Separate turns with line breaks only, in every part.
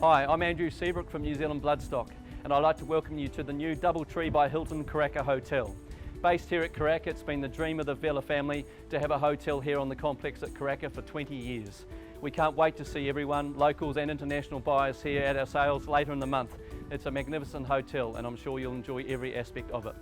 Hi, I'm Andrew Seabrook from New Zealand Bloodstock, and I'd like to welcome you to the new Doubletree by Hilton Karaka Hotel. Based here at Karaka, it's been the dream of the Vella family to have a hotel here on the complex at Karaka for 20 years. We can't wait to see everyone, locals and international buyers here at our sales later in the month. It's a magnificent hotel and I'm sure you'll enjoy every aspect of it.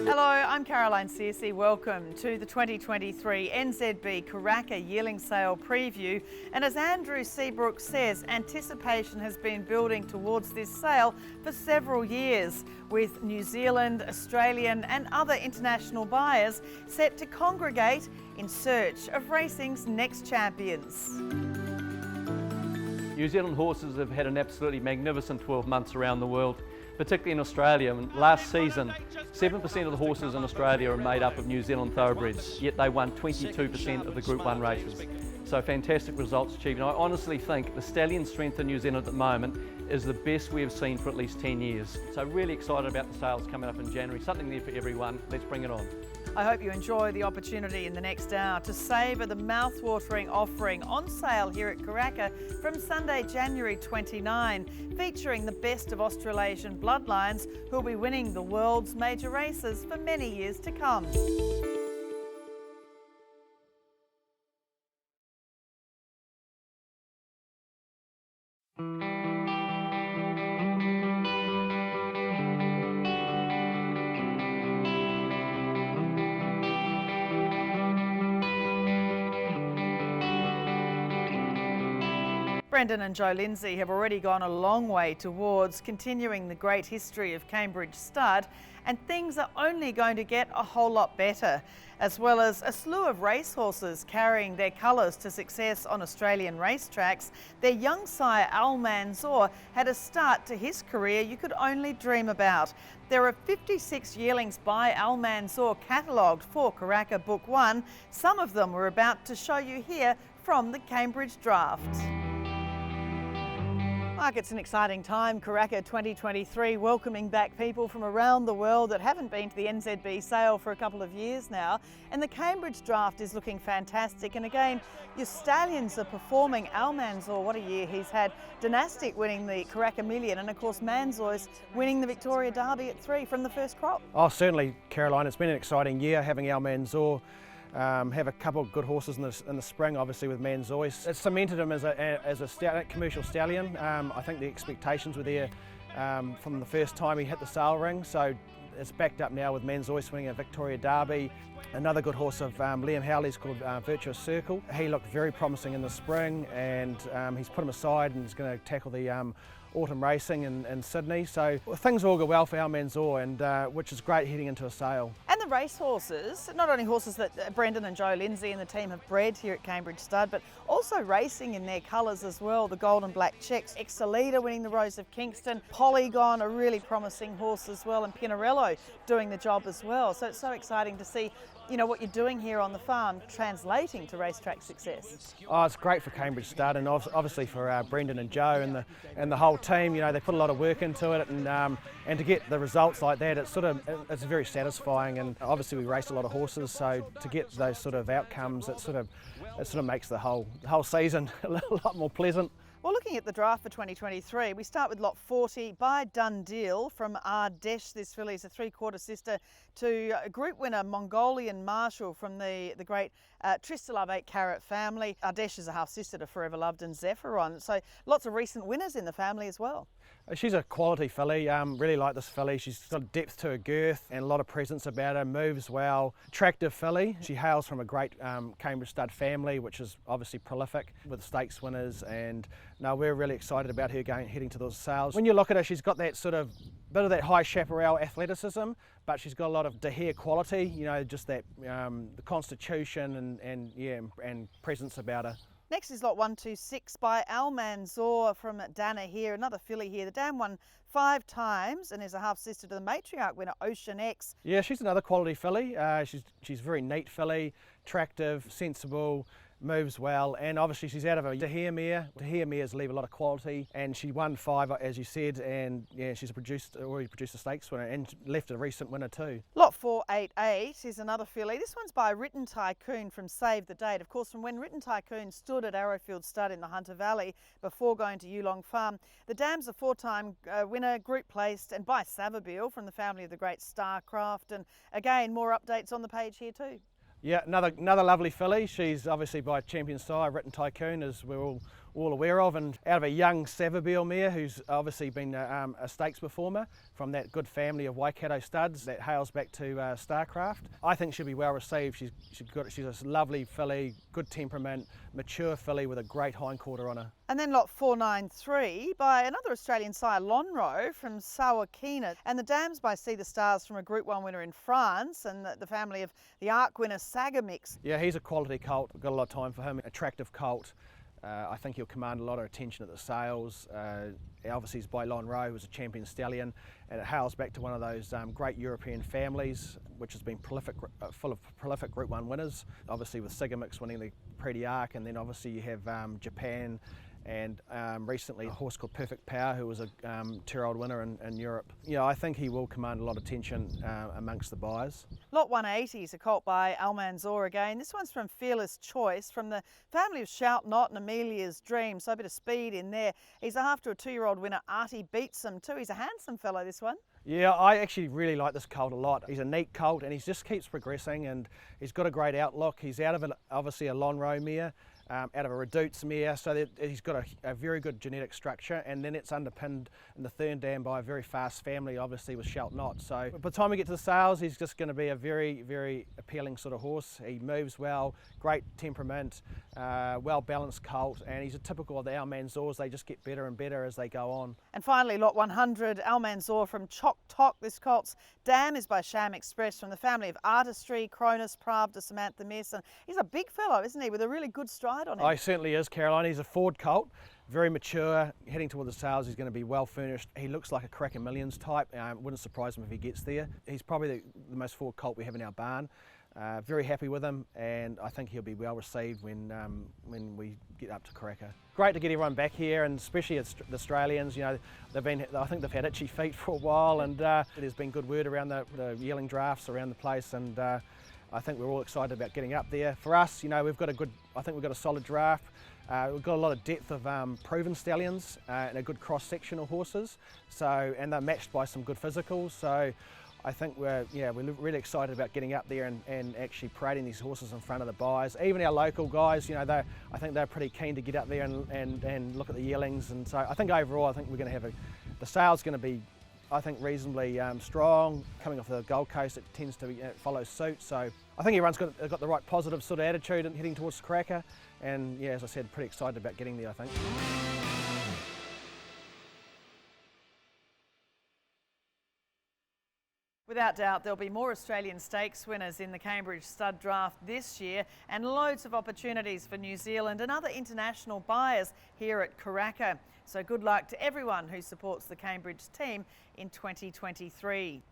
Hello, I'm Caroline Searcy. Welcome to the 2023 NZB Karaka Yearling Sale preview. And as Andrew Seabrook says, anticipation has been building towards this sale for several years, with New Zealand, Australian and other international buyers set to congregate in search of racing's next champions.
New Zealand horses have had an absolutely magnificent 12 months around the world, particularly in Australia. And last season, 7% of the horses in Australia are made up of New Zealand thoroughbreds, yet they won 22% of the Group 1 races. So fantastic results achieved. And I honestly think the stallion strength in New Zealand at the moment is the best we have seen for at least 10 years. So really excited about the sales coming up in January. Something there for everyone. Let's bring it on.
I hope you enjoy the opportunity in the next hour to savour the mouth-watering offering on sale here at Karaka from Sunday, January 29, featuring the best of Australasian bloodlines who will be winning the world's major races for many years to come. Brendan and Joe Lindsay have already gone a long way towards continuing the great history of Cambridge Stud, and things are only going to get a whole lot better, as well as a slew of racehorses carrying their colours to success on Australian racetracks. Their young sire Al Manzoor had a start to his career you could only dream about. There are 56 yearlings by Al Manzoor catalogued for Karaka Book 1. Some of them we're about to show you here from the Cambridge Draft. Mark, it's an exciting time, Karaka 2023, welcoming back people from around the world that haven't been to the NZB sale for a couple of years now. And the Cambridge Draft is looking fantastic. And again, your stallions are performing. Al Manzoor, what a year he's had. Dynastic winning the Karaka Million, and of course Manzoor's winning the Victoria Derby at 3 from the first crop.
Oh, certainly, Caroline. It's been an exciting year having Al Manzoor. Have a couple of good horses in the spring, obviously with Manzoor. It's cemented him as a commercial stallion. I think the expectations were there from the first time he hit the sale ring, so it's backed up now with Manzoor winning a Victoria Derby. Another good horse of Liam Howley's called Virtuous Circle. He looked very promising in the spring, and he's put him aside and he's going to tackle the autumn racing in Sydney. So things all go well for Al Manzoor, and which is great heading into a sale.
And the race horses, not only horses that Brendan and Joe Lindsay and the team have bred here at Cambridge Stud, but also racing in their colours as well. The Gold and Black Chicks, Excelida winning the Rose of Kingston, Polygon, a really promising horse as well, and Pinarello doing the job as well. So it's so exciting to see, you know, what you're doing here on the farm translating to racetrack success.
Oh, it's great for Cambridge Stud, and obviously for Brendan and Joe and the whole team. You know, they put a lot of work into it, and to get the results like that, it's very satisfying. And obviously we race a lot of horses, so to get those sort of outcomes, it sort of makes the whole season a lot more pleasant.
Well, looking at the draft for 2023, we start with lot 40 by Done Deal from Ardèche. This filly is a 3/4 sister to group winner Mongolian Marshal from the great Tristalove 8 Carat family. Ardèche is a half sister to Forever Loved and Zephyron, so lots of recent winners in the family as well.
She's a quality filly, really like this filly. She's got depth to her girth and a lot of presence about her, moves well. Attractive filly. She hails from a great Cambridge Stud family, which is obviously prolific with stakes winners, and no, we're really excited about her heading to those sales. When you look at her, she's got that sort of bit of that high chaparral athleticism, but she's got a lot of de hair quality, you know, just that the constitution and presence about her.
Next is lot 126 by Al Manzoor from Dana here, another filly here. The dam won 5 times and is a half sister to the matriarch winner Ocean X.
Yeah, she's another quality filly. She's a very neat filly, attractive, sensible, moves well, and obviously she's out of a Tahir mare. Tahir mares leave a lot of quality, and she won 5, as you said, and yeah, she's already produced a stakes winner and left a recent winner too.
Lot 488 is another filly. This one's by Written Tycoon from Save the Date. Of course, from when Written Tycoon stood at Arrowfield Stud in the Hunter Valley before going to Yearling Farm, the dam's a 4-time winner, group placed, and by Savabeel from the family of the great Starcraft. And again, more updates on the page here too.
Yeah, another lovely filly. She's obviously by Champion Sire, Written Tycoon, as we're all aware of, and out of a young Savabeel mare who's obviously been a stakes performer from that good family of Waikato studs that hails back to Starcraft. I think she'll be well received. She's a lovely filly, good temperament, mature filly with a great hindquarter on her.
And then lot 493 by another Australian sire, Lonro from Sawakina, and the dam's by See the Stars from a Group 1 winner in France, and the family of the Arc winner Sagamix.
Yeah, he's a quality colt. I've got a lot of time for him. Attractive colt. I think he'll command a lot of attention at the sales. Obviously he's by Lonro, who's a champion stallion, and it hails back to one of those great European families, which has been prolific, full of prolific Group 1 winners. Obviously with Sagamix winning the Prix d'Arc, and then obviously you have Japan, and recently a horse called Perfect Power, who was a 2-year-old winner in Europe. Yeah, I think he will command a lot of attention amongst the buyers.
Lot 180 is a colt by Almanzor again. This one's from Fearless Choice from the family of Shout Not and Amelia's Dream, so a bit of speed in there. He's after a 2-year-old winner, Artie Beats him too. He's a handsome fellow, this one.
Yeah, I actually really like this colt a lot. He's a neat colt, and he just keeps progressing, and he's got a great outlook. He's out of obviously a Lonro mare, out of a Redoutes mare, so that he's got a very good genetic structure, and then it's underpinned in the third dam by a very fast family, obviously with Shout Not. So by the time we get to the sales, he's just going to be a very, very appealing sort of horse. He moves well, great temperament, well balanced colt, and he's a typical of the Almanzors. They just get better and better as they go on.
And finally, lot 100, Almanzor from Chok Tok. This colt's dam is by Sham Express from the family of Artistry, Cronus, Pravda, Samantha Mason. He's a big fellow, isn't he, with a really good stride on him?
Oh, he certainly is, Caroline. He's a Ford colt, very mature, heading toward the sales. He's going to be well furnished. He looks like a Karaka Millions type. Wouldn't surprise him if he gets there. He's probably the most Ford colt we have in our barn. Very happy with him, and I think he'll be well received when we get up to Karaka. Great to get everyone back here, and especially the Australians. You know, I think they've had itchy feet for a while, and there's been good word around the yearling drafts around the place, and I think we're all excited about getting up there. For us, you know, I think we've got a solid draft. We've got a lot of depth of proven stallions and a good cross-sectional horses. So, and they're matched by some good physicals. So, I think we're really excited about getting up there and actually parading these horses in front of the buyers. Even our local guys, you know, I think they're pretty keen to get up there and look at the yearlings. And so, I think overall, I think we're going to have the sale's going to be, I think, reasonably strong. Coming off the Gold Coast, it tends to follow suit. So I think everyone's got the right positive sort of attitude and heading towards Karaka. And yeah, as I said, pretty excited about getting there, I think.
Without doubt, there'll be more Australian stakes winners in the Cambridge Stud Draft this year, and loads of opportunities for New Zealand and other international buyers here at Karaka. So good luck to everyone who supports the Cambridge team in 2023.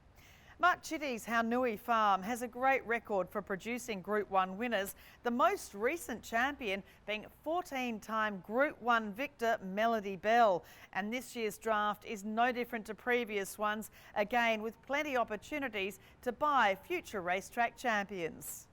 Mark Chitty's Haunui Farm has a great record for producing Group 1 winners, the most recent champion being 14-time Group 1 victor Melody Bell. And this year's draft is no different to previous ones, again with plenty of opportunities to buy future racetrack champions.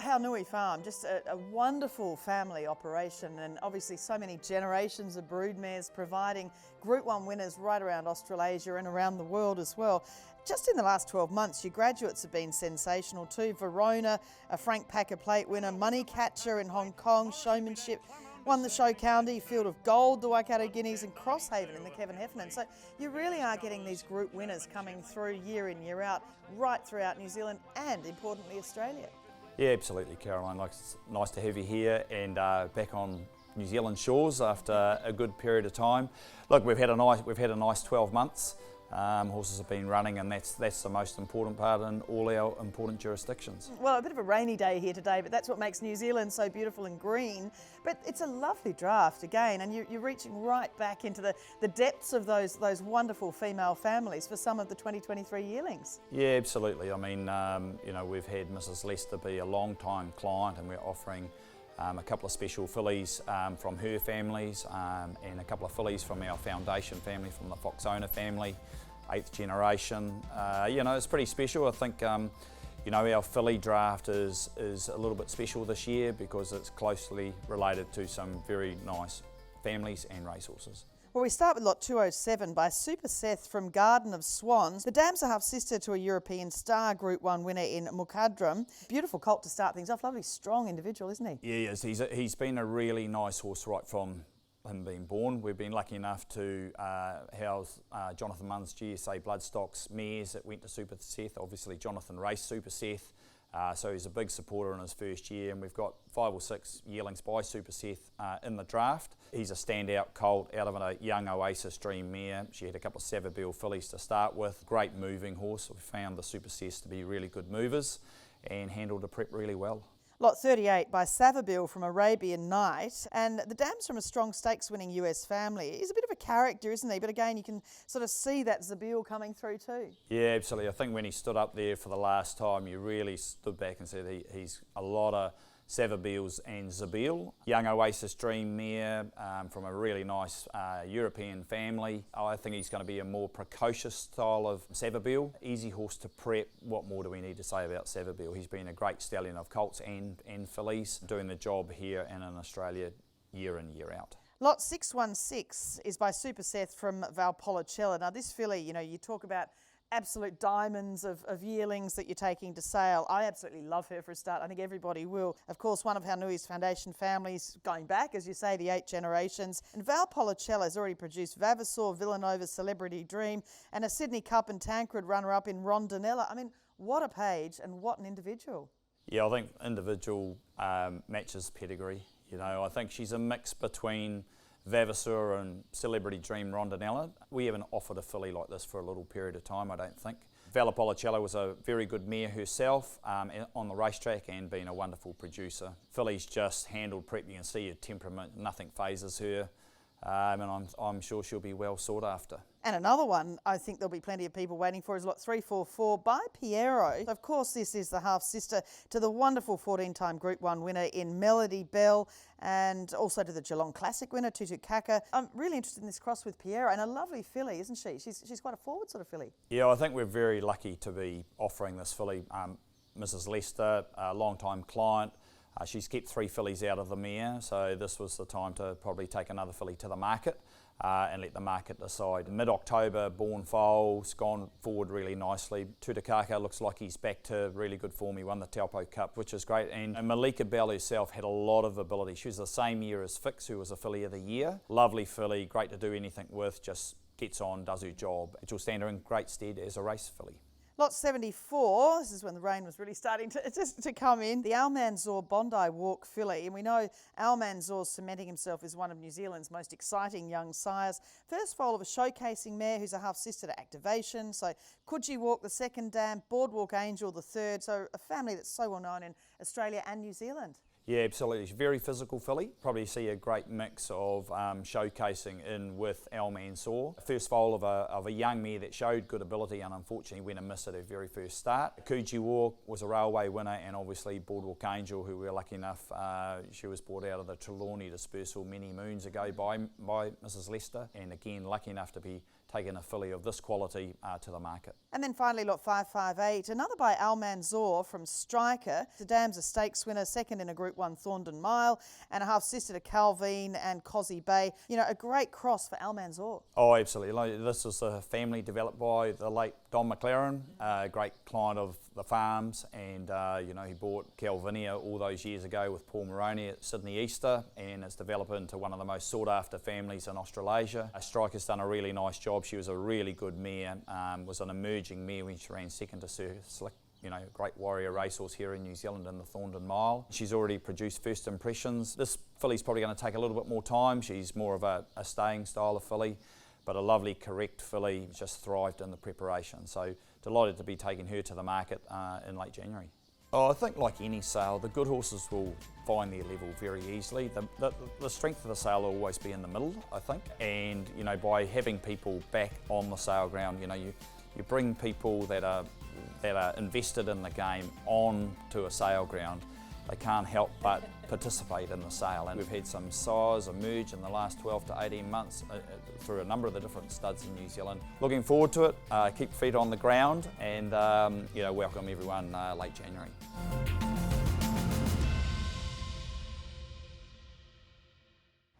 Haunui Farm, just a wonderful family operation, and obviously so many generations of broodmares providing Group 1 winners right around Australasia and around the world as well. Just in the last 12 months, your graduates have been sensational too. Verona, a Frank Packer Plate winner, Money Catcher in Hong Kong, Showmanship, won the Show County, Field of Gold, the Waikato Guineas, and Crosshaven in the Kevin Heffernan. So you really are getting these group winners coming through year in, year out, right throughout New Zealand and, importantly, Australia.
Yeah, absolutely, Caroline. It's nice to have you here and back on New Zealand shores after a good period of time. Look, we've had a nice 12 months. Horses have been running, and that's the most important part in all our important jurisdictions.
Well, a bit of a rainy day here today, but that's what makes New Zealand so beautiful and green. But it's a lovely draft again, and you're reaching right back into the depths of those wonderful female families for some of the 2023 yearlings.
Yeah, absolutely. I mean, we've had Mrs. Lester be a long-time client, and we're offering a couple of special fillies from her families, and a couple of fillies from our foundation family, from the Foxona family, 8th generation. It's pretty special. I think our filly draft is a little bit special this year because it's closely related to some very nice families and racehorses.
Well, we start with lot 207 by Super Seth from Garden of Swans. The dam's a half-sister to a European Star Group 1 winner in Mukadram. Beautiful colt to start things off. Lovely, strong individual, isn't he?
Yeah, he is. He's been a really nice horse right from him being born. We've been lucky enough to house Jonathan Munn's GSA Bloodstocks mares that went to Super Seth. Obviously, Jonathan raced Super Seth. So he's a big supporter in his first year, and we've got 5 or 6 yearlings by Super Seth in the draft. He's a standout colt out of a young Oasis Dream mare. She had a couple of Savabeel fillies to start with. Great moving horse. We found the Super Seths to be really good movers and handled the prep really well.
Lot 38 by Savabeel from Arabian Night, and the dam's from a strong stakes-winning US family. He's a bit of a character, isn't he? But again, you can sort of see that Zabeel coming through too.
Yeah, absolutely. I think when he stood up there for the last time, you really stood back and said he's a lot of Savabeels and Zabeel. Young Oasis Dream mare from a really nice European family. I think he's going to be a more precocious style of Savabeel. Easy horse to prep. What more do we need to say about Savabeel? He's been a great stallion of colts and fillies, doing the job here and in Australia year in, year out.
Lot 616 is by Super Seth from Valpolicella. Now this filly, you talk about absolute diamonds of yearlings that you're taking to sale. I absolutely love her for a start. I think everybody will. Of course, one of Haunui's foundation families, going back, as you say, the 8 generations. And Valpolicella has already produced Vavasor, Villanova, Celebrity Dream, and a Sydney Cup and Tancred runner-up in Rondinella. I mean, what a page and what an individual.
Yeah, I think individual matches pedigree. I think she's a mix between Vavasor and Celebrity Dream Rondinella. We haven't offered a filly like this for a little period of time, I don't think. Valpolicella was a very good mare herself on the racetrack and been a wonderful producer. Filly's just handled prep. You can see her temperament, nothing phases her. And I'm sure she'll be well sought after.
And another one I think there'll be plenty of people waiting for is lot 344 by Pencarrow. Of course, this is the half-sister to the wonderful 14-time Group 1 winner in Melody Bell, and also to the Geelong Classic winner, Tutu Kaka. I'm really interested in this cross with Pencarrow, and a lovely filly, isn't she? She's quite a forward sort of filly.
Yeah, I think we're very lucky to be offering this filly. Mrs. Lester, a long-time client, she's kept 3 fillies out of the mare, so this was the time to probably take another filly to the market and let the market decide. Mid-October, born foal's gone forward really nicely. Tutukaka looks like he's back to really good form. He won the Taupo Cup, which is great. And Malika Bell herself had a lot of ability. She was the same year as Fix, who was a filly of the year. Lovely filly, great to do anything with, just gets on, does her job. It will stand her in great stead as a race filly.
Lot 74, this is when the rain was really starting to come in. The Almanzor Bondi Walk filly, and we know Almanzor's cementing himself as one of New Zealand's most exciting young sires. First foal of a showcasing mare who's a half-sister to Activation, so Coogee Walk the second dam, Boardwalk Angel the third, so a family that's so well known in Australia and New Zealand.
Yeah, absolutely. She's a very physical filly. Probably see a great mix of showcasing in with Almanzor. First foal of a young mare that showed good ability and unfortunately went amiss at her very first start. Coogee Walk was a railway winner, and obviously Boardwalk Angel, who we were lucky enough, she was brought out of the Trelawney dispersal many moons ago by Mrs. Lester, and again lucky enough to be taking a filly of this quality to the market.
And then finally lot 558, another by Almanzor from Striker. The dam's a stakes winner, second in a Group 1 Thorndon Mile, and a half-sister to Calvine and Cosy Bay. A great cross for Almanzor.
Oh, absolutely. This is a family developed by the late Don McLaren, a great client of the farms, and he bought Calvinia all those years ago with Paul Moroney at Sydney Easter, and it's developed into one of the most sought-after families in Australasia. Striker's done a really nice job. She was a really good mare, was an emerging mare when she ran second to Sir Slick, a great warrior racehorse here in New Zealand in the Thorndon Mile. She's already produced first impressions. This filly's probably going to take a little bit more time. She's more of a staying style of filly, but a lovely correct filly, just thrived in the preparation. So delighted to be taking her to the market in late January. Oh, I think like any sale, the good horses will find their level very easily. The strength of the sale will always be in the middle, I think. And you know, by having people back on the sale ground, you know, you bring people that are invested in the game on to a sale ground. They can't help but participate in the sale, and we've had some sires emerge in the last 12 to 18 months through a number of the different studs in New Zealand. Looking forward to it, keep feet on the ground, and you know, welcome everyone late January.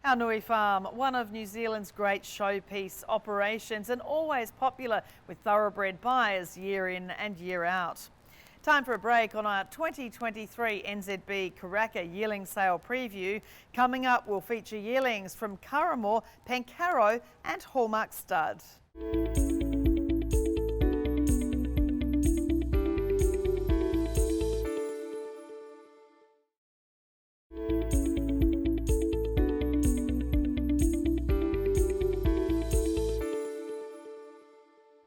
Our Nui Farm, one of New Zealand's great showpiece operations and always popular with thoroughbred buyers year in and year out. Time for a break on our 2023 NZB Karaka Yearling Sale preview. Coming up, we'll feature yearlings from Curraghmore, Pencarrow and Hallmark Start.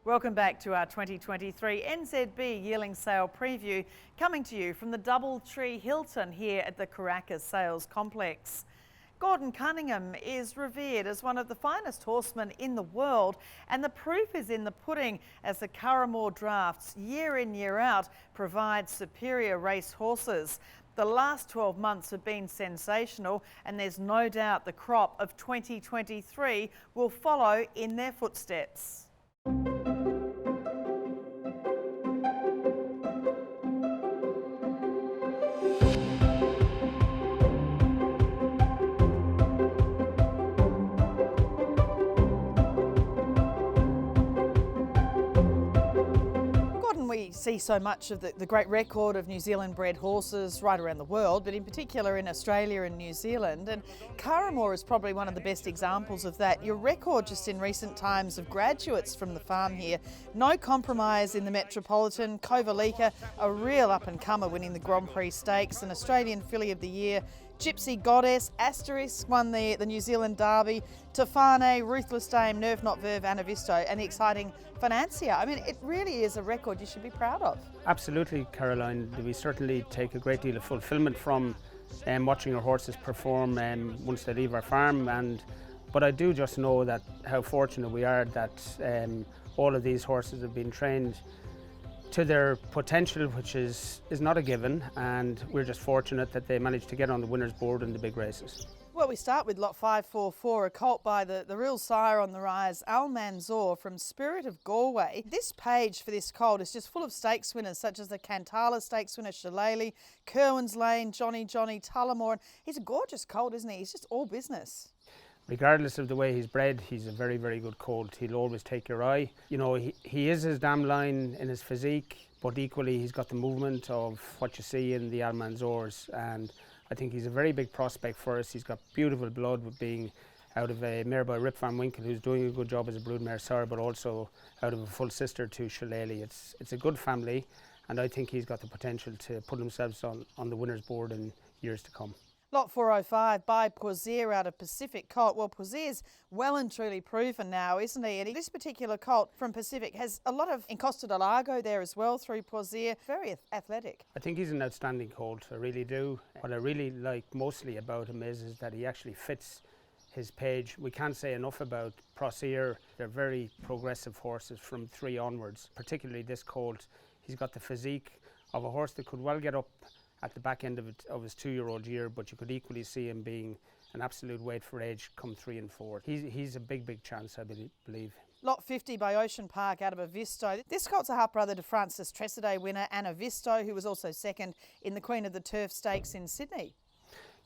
Welcome back to our 2023 NZB Yearling Sale preview, coming to you from the Doubletree Hilton here at the Karaka Sales Complex. Gordon Cunningham is revered as one of the finest horsemen in the world, and the proof is in the pudding as the Curraghmore drafts year in, year out provide superior race horses. The last 12 months have been sensational, and there's no doubt the crop of 2023 will follow in their footsteps. We see so much of the great record of New Zealand bred horses right around the world, but in particular in Australia and New Zealand, and Curraghmore is probably one of the best examples of that. Your record just in recent times of graduates from the farm here, no compromise in the Metropolitan. Kovalika, a real up-and-comer, winning the Grand Prix Stakes, an Australian Filly of the Year. Gypsy Goddess, Asterisk won the New Zealand Derby. Tofane, Ruthless Dame, Nerve Not Verve, Anavisto, and the exciting Financier. I mean, it really is a record you should be proud of.
Absolutely, Caroline. We certainly take a great deal of fulfilment from watching our horses perform once they leave our farm. But I do just know that how fortunate we are that all of these horses have been trained to their potential, which is not a given, and we're just fortunate that they managed to get on the winner's board in the big races.
Well, we start with lot 544, a colt by the real sire on the rise, Al Manzoor from Spirit of Galway. This page for this colt is just full of stakes winners, such as the Cantala stakes winner Shillelagh, Kerwin's Lane, Johnny, Tullamore. He's a gorgeous colt, isn't he? He's just all business.
Regardless of the way he's bred, he's a very, very good colt. He'll always take your eye. You know, he is his damn line in his physique, but equally he's got the movement of what you see in the Al Manzoors, and I think he's a very big prospect for us. He's got beautiful blood with being out of a mare by Rip Van Winkle, who's doing a good job as a broodmare sire, but also out of a full sister to Shillelagh. It's a good family, and I think he's got the potential to put himself on the winner's board in years to come.
Lot 405 by Poisier out of Pacific Colt. Well, Poisier's well and truly proven now, isn't he? And this particular colt from Pacific has a lot of Encosta del Lago there as well through Poisier. Very athletic.
I think he's an outstanding colt, I really do. What I really like mostly about him is that he actually fits his page. We can't say enough about Poisier. They're very progressive horses from 3 onwards, particularly this colt. He's got the physique of a horse that could well get up at the back end of his 2-year-old year, but you could equally see him being an absolute weight for age come 3 and 4. He's a big chance, I believe.
Lot 50 by Ocean Park out of Avisto. This colt's a half-brother to Francis Tresiday winner Anna Visto, who was also second in the Queen of the Turf Stakes in Sydney.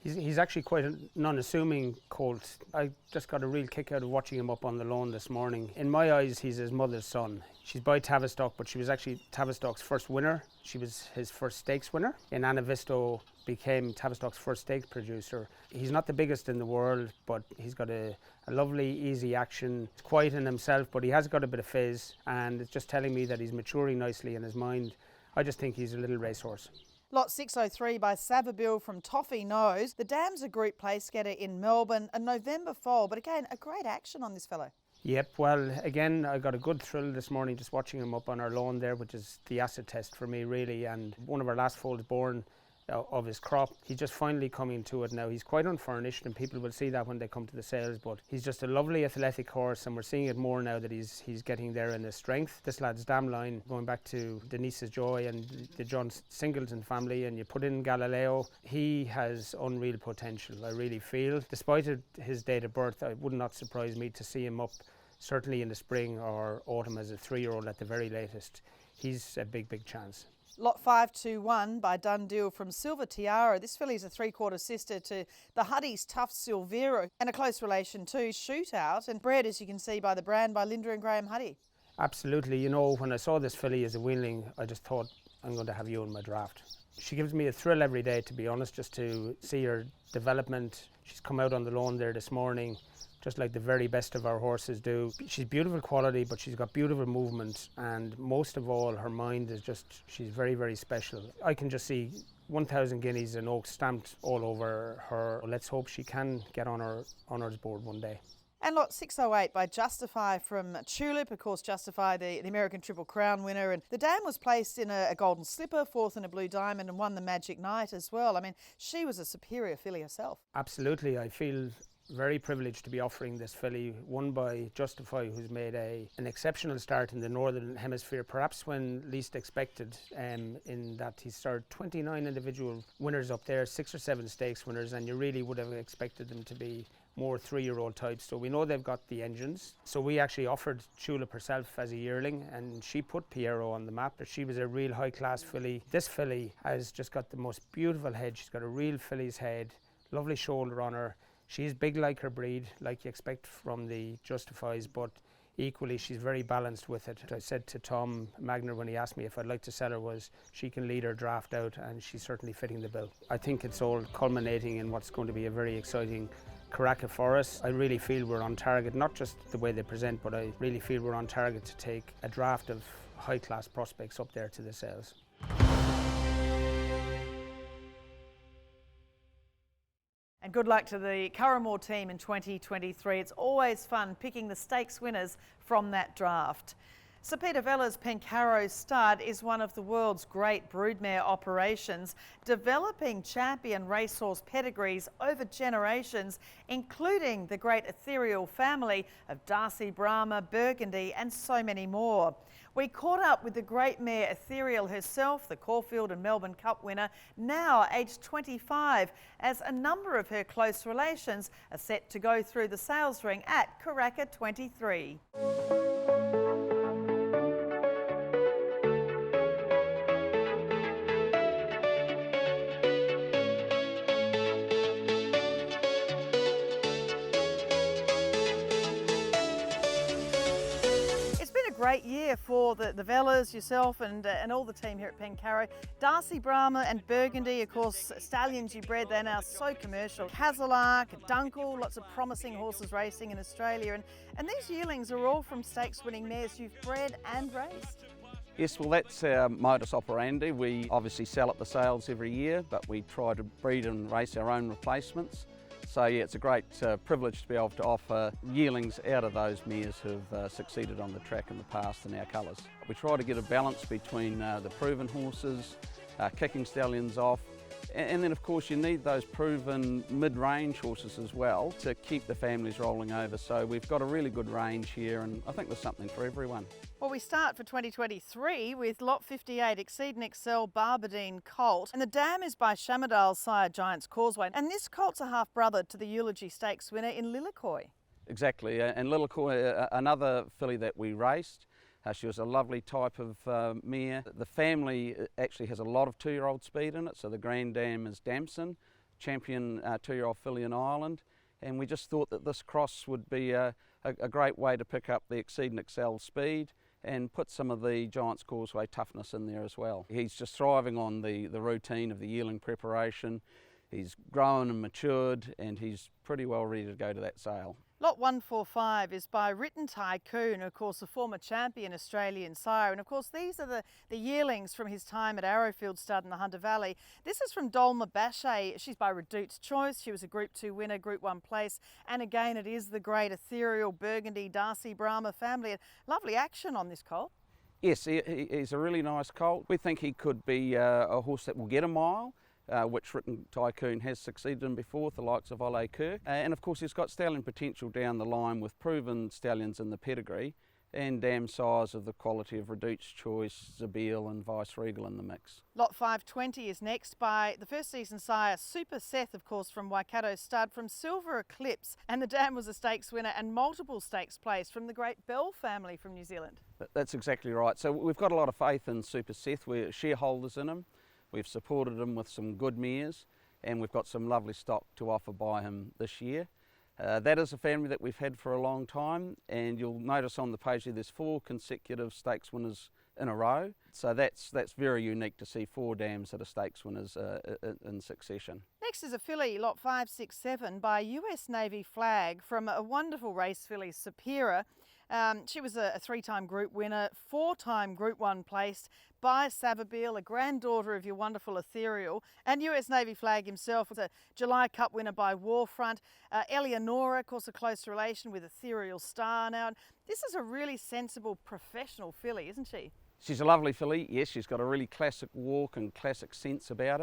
He's actually quite an unassuming colt. I just got a real kick out of watching him up on the lawn this morning. In my eyes, he's his mother's son. She's by Tavistock, but she was actually Tavistock's first winner. She was his first stakes winner. And Anna Visto became Tavistock's first stakes producer. He's not the biggest in the world, but he's got a lovely, easy action. He's quiet in himself, but he has got a bit of fizz, and it's just telling me that he's maturing nicely in his mind. I just think he's a little racehorse.
Lot 603 by Savabil from Toffee Nose. The dam's a group place getter in Melbourne, a November foal, but again, a great action on this fellow.
Yep, well, again, I got a good thrill this morning just watching him up on our lawn there, which is the acid test for me, really. And one of our last foals born of his crop, he's just finally coming to it now. He's quite unfurnished, and people will see that when they come to the sales, but he's just a lovely athletic horse, and we're seeing it more now that he's getting there in his strength. This lad's dam line, going back to Denise's Joy and the John Singleton family, and you put in Galileo, he has unreal potential, I really feel. Despite his date of birth, it would not surprise me to see him up certainly in the spring or autumn as a 3-year-old at the very latest. He's a big, big chance.
Lot 521 by Dundeal from Silver Tiara. This filly's a 3/4 sister to the Huddy's Tough Silvera and a close relation to Shootout, and bred, as you can see by the brand, by Linda and Graham Huddy.
Absolutely. You know, when I saw this filly as a weanling, I just thought, I'm going to have you in my draft. She gives me a thrill every day, to be honest, just to see her development. She's come out on the lawn there this morning, just like the very best of our horses do. She's beautiful quality, but she's got beautiful movement, and most of all, her mind is just, she's very, very special. I can just see 1,000 guineas and oaks stamped all over her. Let's hope she can get on her honours board one day.
And lot 608 by Justify from Tulip, of course Justify, the American Triple Crown winner, and the dam was placed in a golden slipper, 4th in a blue diamond, and won the Magic Night as well. I mean, she was a superior filly herself.
Absolutely. I feel very privileged to be offering this filly, won by Justify, who's made an exceptional start in the Northern Hemisphere, perhaps when least expected, in that he's started 29 individual winners up there, 6 or 7 stakes winners, and you really would have expected them to be more 3-year-old types. So we know they've got the engines. So we actually offered Tulip herself as a yearling, and she put Pencarrow on the map. She was a real high-class filly. This filly has just got the most beautiful head. She's got a real filly's head, lovely shoulder on her. She's big like her breed, like you expect from the Justifies, but equally she's very balanced with it. I said to Tom Magner when he asked me if I'd like to sell her was she can lead her draft out, and she's certainly fitting the bill. I think it's all culminating in what's going to be a very exciting Karaka for us. I really feel we're on target, not just the way they present, but I really feel we're on target to take a draft of high-class prospects up there to the sales.
And good luck to the Curraghmore team in 2023. It's always fun picking the stakes winners from that draft. Sir Peter Vella's Pencarrow Start is one of the world's great broodmare operations, developing champion racehorse pedigrees over generations, including the great ethereal family of Darcy, Brahma, Burgundy and so many more. We caught up with the great mare Ethereal herself, the Caulfield and Melbourne Cup winner, now aged 25, as a number of her close relations are set to go through the sales ring at Karaka 23. Great year for the Vellas, yourself and all the team here at Pencarrow. Darcy, Brahma and Burgundy, of course, stallions you bred, they're now so commercial. Cazalark, Dunkel, lots of promising horses racing in Australia, and these yearlings are all from stakes winning mares you've bred and raced.
Yes, well that's our modus operandi. We obviously sell at the sales every year, but we try to breed and race our own replacements. So yeah, it's a great privilege to be able to offer yearlings out of those mares who've succeeded on the track in the past in our colours. We try to get a balance between the proven horses, kicking stallions off, and then of course you need those proven mid-range horses as well to keep the families rolling over. So we've got a really good range here, and I think there's something for everyone.
Well, we start for 2023 with lot 58, Exceed and Excel Barbadine Colt. And the dam is by Shamadale's sire Giant's Causeway. And this colt's a half-brother to the Eulogy Stakes winner in Lillicoy.
Exactly, and Lillicoy, another filly that we raced. She was a lovely type of mare. The family actually has a lot of 2-year-old speed in it, so the grand dam is Damson, champion 2-year-old filly in Ireland. And we just thought that this cross would be a great way to pick up the Exceed and Excel speed and put some of the Giant's Causeway toughness in there as well. He's just thriving on the routine of the yearling preparation. He's grown and matured, and he's pretty well ready to go to that sale.
Lot 145 is by Written Tycoon, of course a former champion Australian sire, and of course these are the yearlings from his time at Arrowfield Stud in the Hunter Valley. This is from Dolma Bashay. She's by Redout's Choice. She was a Group 2 winner, Group 1 place, and again it is the great ethereal Burgundy Darcy Brahma family. Lovely action on this colt.
Yes, he's a really nice colt. We think he could be a horse that will get a mile. Which Written Tycoon has succeeded in before with the likes of Ole Kirk. And of course he's got stallion potential down the line with proven stallions in the pedigree and dam size of the quality of Redout's Choice, Zabeel and Vice Regal in the mix.
Lot 520 is next by the first season sire Super Seth, of course, from Waikato Stud, from Silver Eclipse, and the dam was a stakes winner and multiple stakes placed from the great Bell family from New Zealand.
That's exactly right. So we've got a lot of faith in Super Seth. We're shareholders in him. We've supported him with some good mares and we've got some lovely stock to offer by him this year. That is a family that we've had for a long time, and you'll notice on the page here there's 4 consecutive stakes winners in a row. So that's very unique to see 4 dams that are stakes winners in succession.
Next is a filly, lot 567 by US Navy Flag from a wonderful race filly, Sapira. She was a 3-time Group winner, 4-time Group 1 placed by Savabeel, a granddaughter of your wonderful Ethereal, and US Navy Flag himself was a July Cup winner by Warfront. Eleonora, of course, a close relation with Ethereal Star now. This is a really sensible professional filly, isn't she?
She's a lovely filly, yes, she's got a really classic walk and classic sense about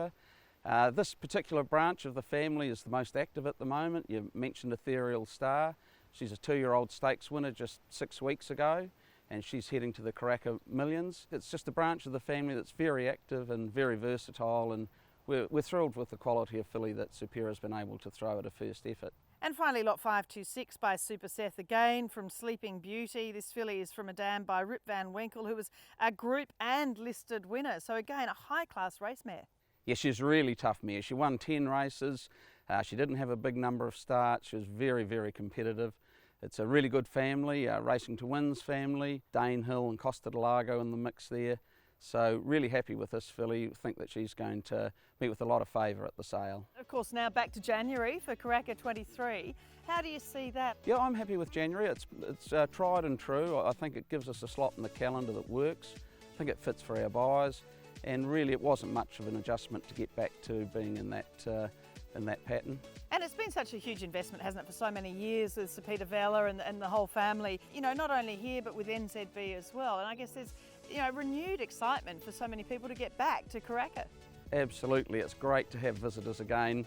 her. This particular branch of the family is the most active at the moment. You mentioned Ethereal Star. She's a 2-year-old stakes winner just 6 weeks ago, and she's heading to the Karaka Millions. It's just a branch of the family that's very active and very versatile, and we're thrilled with the quality of filly that Supera's been able to throw at a first effort.
And finally, lot 526 by Super Seth again from Sleeping Beauty. This filly is from a dam by Rip Van Winkle, who was a Group and listed winner. So again, a high-class race mare.
Yeah, she's a really tough mare. She won 10 races. She didn't have a big number of starts. She was very, very competitive. It's a really good family, Racing to Wins family, Danehill and Costa del Lago in the mix there. So really happy with this filly. Think that she's going to meet with a lot of favour at the sale.
Of course, now back to January for Karaka 23. How do you see that?
Yeah, I'm happy with January. It's tried and true. I think it gives us a slot in the calendar that works. I think it fits for our buyers, and really it wasn't much of an adjustment to get back to being in that pattern.
And it's been such a huge investment, hasn't it, for so many years with Sir Peter Vella and the whole family, you know, not only here but with NZB as well. And I guess there's, you know, renewed excitement for so many people to get back to Karaka.
Absolutely, it's great to have visitors again.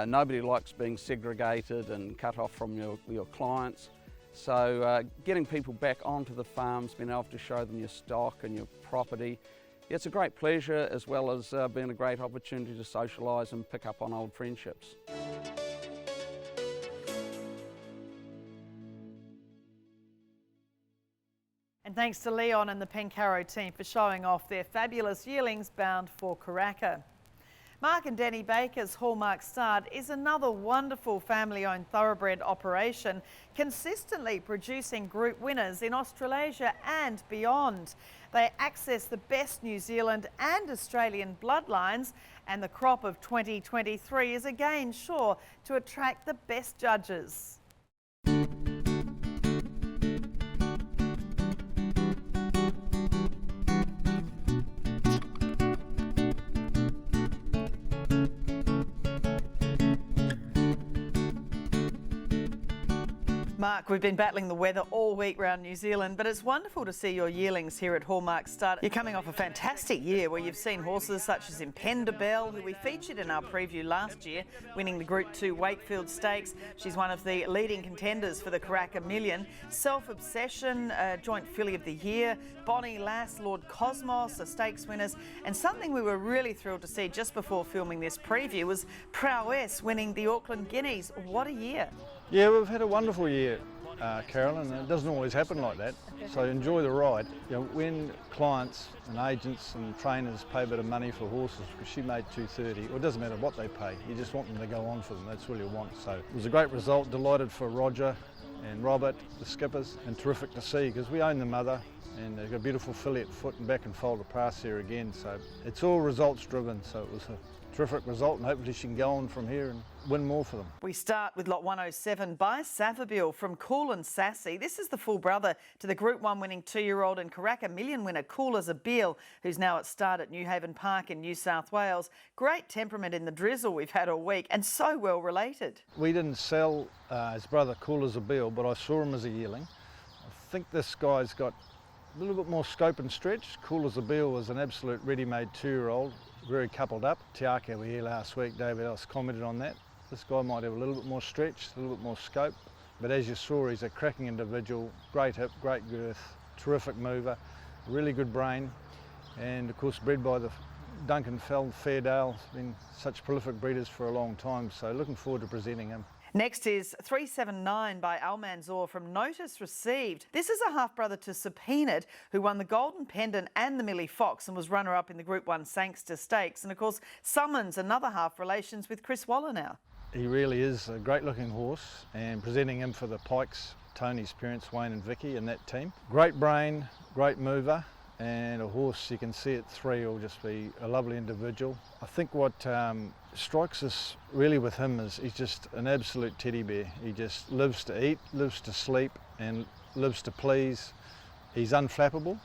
Nobody likes being segregated and cut off from your clients. So getting people back onto the farms, being able to show them your stock and your property, it's a great pleasure, as well as being a great opportunity to socialise and pick up on old friendships.
And thanks to Leon and the Pencarrow team for showing off their fabulous yearlings bound for Karaka. Mark and Danny Baker's Hallmark Start is another wonderful family-owned thoroughbred operation, consistently producing group winners in Australasia and beyond. They access the best New Zealand and Australian bloodlines, and the crop of 2023 is again sure to attract the best judges. Mark, we've been battling the weather all week around New Zealand, but it's wonderful to see your yearlings here at Hallmark Start. You're coming off a fantastic year where you've seen horses such as Impendabelle, who we featured in our preview last year, winning the Group 2 Wakefield Stakes. She's one of the leading contenders for the Karaka Million. Self-Obsession, Joint Filly of the Year, Bonnie Lass, Lord Cosmos, are stakes winners. And something we were really thrilled to see just before filming this preview was Prowess winning the Auckland Guineas. What a year.
Yeah, we've had a wonderful year, Carolyn, and it doesn't always happen like that, so enjoy the ride. You know, when clients and agents and trainers pay a bit of money for horses, because she made $230, well, it doesn't matter what they pay, you just want them to go on for them, that's all you want. So it was a great result, delighted for Roger and Robert, the skippers, and terrific to see, because we own the mother, and they've got a beautiful filly at foot and back and foal to pass there again, so it's all results driven, so it was terrific result, and hopefully she can go on from here and win more for them.
We start with lot 107 by Savabeel from Cool and Sassy. This is the full brother to the Group 1 winning 2-year-old and Karaka Million winner Cool as a Beel, who's now at start at Newhaven Park in New South Wales. Great temperament in the drizzle we've had all week and so well related.
We didn't sell his brother Cool as a Beel, but I saw him as a yearling. I think this guy's got a little bit more scope and stretch. Cool as a Beel was an absolute ready-made 2-year-old, very coupled up. Te Ake were here last week, David Ellis commented on that. This guy might have a little bit more stretch, a little bit more scope, but as you saw, he's a cracking individual, great hip, great girth, terrific mover, really good brain, and of course bred by the Duncan Feld Fairdale, been such prolific breeders for a long time, so looking forward to presenting him.
Next is 379 by Almanzor from Notice Received. This is a half-brother to Subpoenaed, who won the Golden Pendant and the Millie Fox and was runner-up in the Group 1 Sangster Stakes. And of course, Summons, another half relations with Chris Waller now.
He really is a great-looking horse, and presenting him for the Pikes, Tony's parents, Wayne and Vicky, and that team. Great brain, great mover, and a horse you can see at 3 will just be a lovely individual. I think what strikes us really with him is he's just an absolute teddy bear. He just lives to eat, lives to sleep, and lives to please. He's unflappable.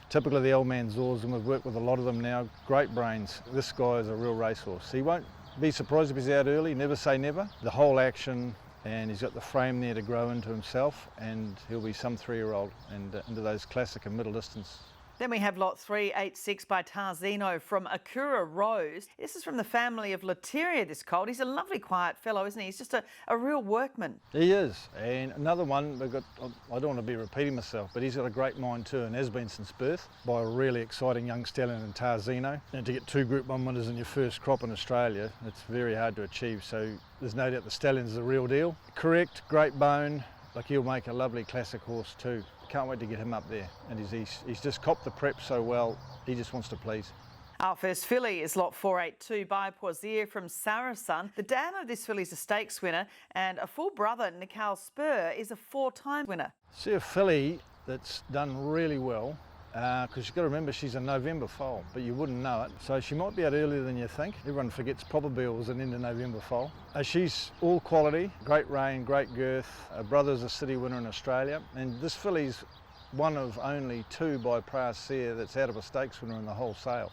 Typical of the Almanzors, and we've worked with a lot of them now. Great brains. This guy is a real racehorse. He won't be surprised if he's out early, never say never. The whole action, and he's got the frame there to grow into himself, and he'll be some 3-year-old and into those classic and middle distance.
Then we have lot 386 by Tarzino from Akura Rose. This is from the family of Lateria, this colt. He's a lovely quiet fellow, isn't he? He's just a real workman.
He is. And another one, we've got, I don't want to be repeating myself, but he's got a great mind too, and has been since birth, by a really exciting young stallion in Tarzino. And to get 2 Group 1 winners in your first crop in Australia, it's very hard to achieve. So there's no doubt the stallion's the real deal. Correct, great bone. Like, he'll make a lovely classic horse too. Can't wait to get him up there, and he's just copped the prep so well, he just wants to please.
Our first filly is lot 482 by Poisier from Sarasun. The dam of this filly is a stakes winner, and a full brother, Nicole Spur, is a 4-time winner.
See a filly that's done really well, because you've got to remember she's a November foal, but you wouldn't know it. So she might be out earlier than you think. Everyone forgets Probabeel was an end of November foal. She's all quality, great rein, great girth. Her brother's a city winner in Australia, and this filly's one of only 2 by Praser that's out of a stakes winner in the whole sale.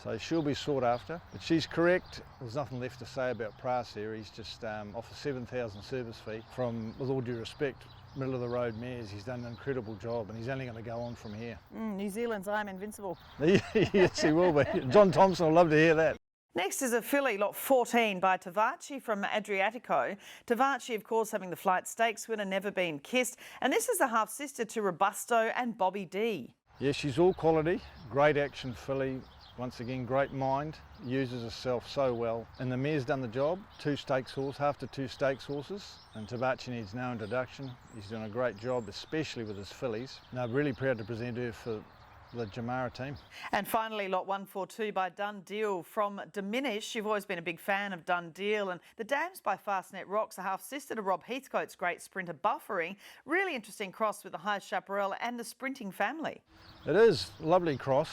So she'll be sought after, but she's correct. There's nothing left to say about Praser. He's just off a 7,000 service fee from, with all due respect, middle of the road mares. He's done an incredible job, and he's only going to go on from here.
New Zealand's I'm invincible.
Yes, he will be. John Thompson will love to hear that.
Next is a filly, lot 14 by Tavaci from Adriatico. Tavaci, of course, having the Flight Stakes winner, Never Been Kissed. And this is a half-sister to Robusto and Bobby D.
Yeah, she's all quality, great action filly. Once again, great mind, uses herself so well. And the mare's done the job, 2 stakes horse, half to 2 stakes horses. And Tavaci needs no introduction. He's doing a great job, especially with his fillies. Now, really proud to present her for the Jamara team.
And finally, lot 142 by Done Deal from Diminish. You've always been a big fan of Done Deal, and the dams by Fastnet Rocks, a half-sister to Rob Heathcote's great sprinter Buffering. Really interesting cross with the High Chaparral and the sprinting family.
It is a lovely cross.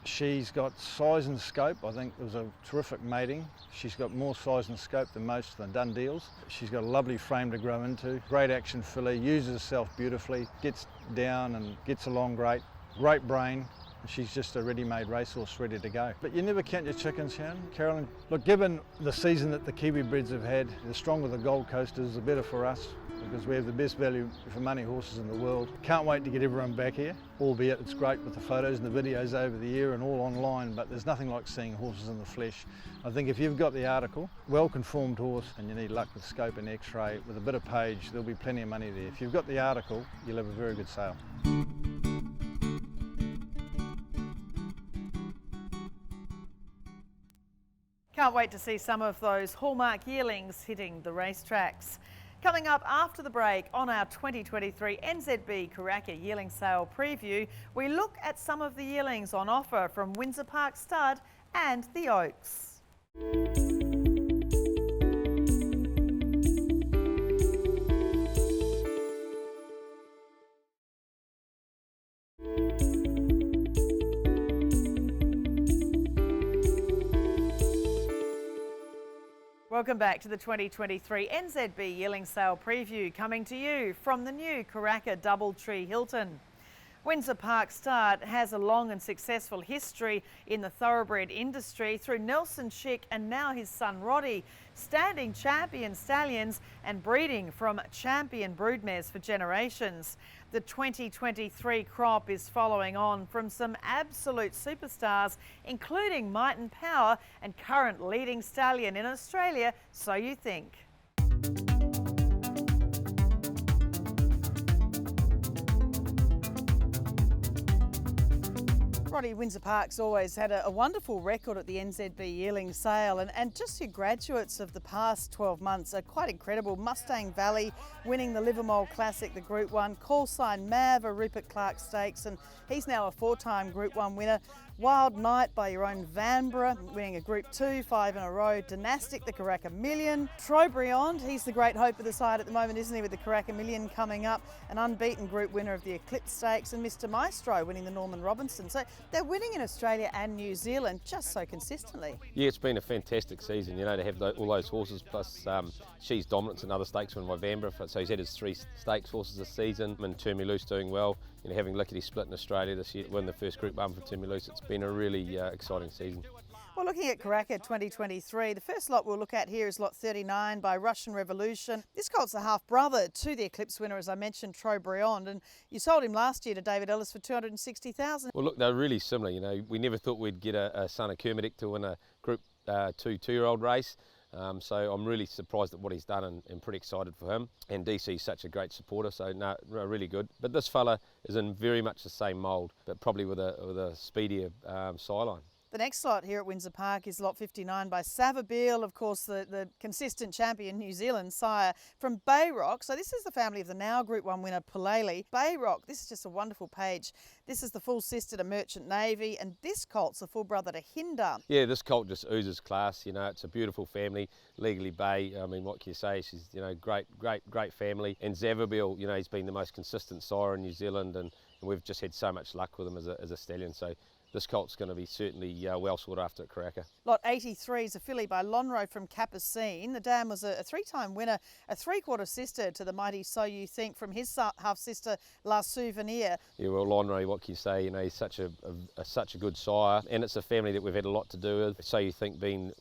She's got size and scope. I think it was a terrific mating. She's got more size and scope than most of the Done Deals. She's got a lovely frame to grow into. Great action filly, uses herself beautifully, gets down and gets along great. Great brain. She's just a ready-made racehorse ready to go. But you never count your chickens, Sharon. Carolyn, look, given the season that the Kiwi breds have had, the stronger the Gold Coast is, the better for us, because we have the best value for money horses in the world. Can't wait to get everyone back here, albeit it's great with the photos and the videos over the year and all online, but there's nothing like seeing horses in the flesh. I think if you've got the article, well-conformed horse, and you need luck with scope and x-ray, with a bit of page, there'll be plenty of money there. If you've got the article, you'll have a very good sale.
Can't wait to see some of those Hallmark yearlings hitting the racetracks. Coming up after the break on our 2023 NZB Karaka Yearling Sale preview, we look at some of the yearlings on offer from Windsor Park Stud and the Oaks. Welcome back to the 2023 NZB Yearling Sale preview, coming to you from the new Karaka Doubletree Hilton. Windsor Park Start has a long and successful history in the thoroughbred industry through Nelson Schick and now his son Roddy, standing champion stallions and breeding from champion broodmares for generations. The 2023 crop is following on from some absolute superstars, including Might and Power and current leading stallion in Australia, So You Think. Roddy, Windsor Park's always had a wonderful record at the NZB Yearling Sale, and just your graduates of the past 12 months are quite incredible. Mustang Valley winning the Livermore Classic, the Group 1, Call Sign Mav, a Rupert Clark Stakes, and he's now a 4-time Group 1 winner. Wild Night by your own Vanbrugh, winning a Group 2, 5 in a row. Dynastic, the Karaka Million. Trobriand, he's the great hope of the side at the moment, isn't he, with the Karaka Million coming up. An unbeaten Group winner of the Eclipse Stakes, and Mr Maestro winning the Norman Robinson. So they're winning in Australia and New Zealand just so consistently.
Yeah, it's been a fantastic season, you know, to have all those horses, plus She's Dominance, another stakes win by Vanbrugh. So he's had his 3 stakes horses this season, and Turn Me Loose doing well. You know, having Lickety Split in Australia this year, win the first Group 1 for Turn Me Loose. It's been a really exciting season.
Well, looking at Karaka 2023, the first lot we'll look at here is lot 39 by Russian Revolution. This colt's a half-brother to the Eclipse winner, as I mentioned, Trobriand, and you sold him last year to David Ellis for $260,000.
Well, look, they're really similar. You know, we never thought we'd get a son of Kermadec to win a Group 2 two-year-old race. So I'm really surprised at what he's done and pretty excited for him. And DC's such a great supporter, so no, really good. But this fella is in very much the same mould, but probably with a speedier sideline.
The next lot here at Windsor Park is lot 59 by Savabeel, of course the consistent champion New Zealand sire from Bayrock. So this is the family of the now Group 1 winner Palele. Bayrock, this is just a wonderful page. This is the full sister to Merchant Navy, and this colt's a full brother to Hinder.
Yeah, this colt just oozes class. You know, it's a beautiful family. Legally Bay, I mean, what can you say? She's, you know, great family. And Savabeel, you know, he's been the most consistent sire in New Zealand, and we've just had so much luck with him as a stallion. So this colt's going to be certainly well sought after at Karaka.
Lot 83 is a filly by Lonhro from Capucine. The dam was a 3-time winner, a 3/4 sister to the mighty So You Think from his half-sister La Souvenir.
Yeah, well, Lonhro, what can you say? You know, he's such a good sire, and it's a family that we've had a lot to do with. So You Think being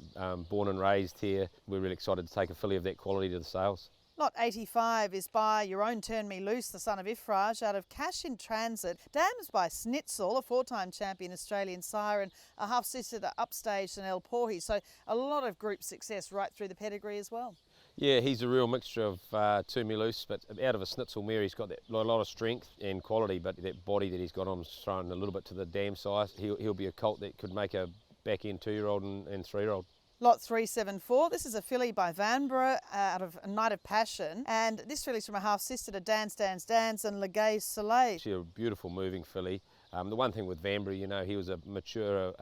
born and raised here, we're really excited to take a filly of that quality to the sales.
Lot 85 is by your own Turn Me Loose, the son of Ifraj, out of Cash in Transit. Dams by Snitzel, a 4-time champion Australian sire, and a half-sister to Upstage and El Porhi. So a lot of group success right through the pedigree as well.
Yeah, he's a real mixture of Turn Me Loose, but out of a Snitzel mare, he's got a lot of strength and quality, but that body that he's got on is thrown a little bit to the dam size. He'll be a colt that could make a back-end 2-year-old and 3-year-old.
Lot 374, this is a filly by Vanbrugh out of A Night of Passion, and this filly's from a half-sister to Dance, Dance, Dance and Le Gay Soleil.
She's a beautiful moving filly. The one thing with Vanbrugh, you know, he was a mature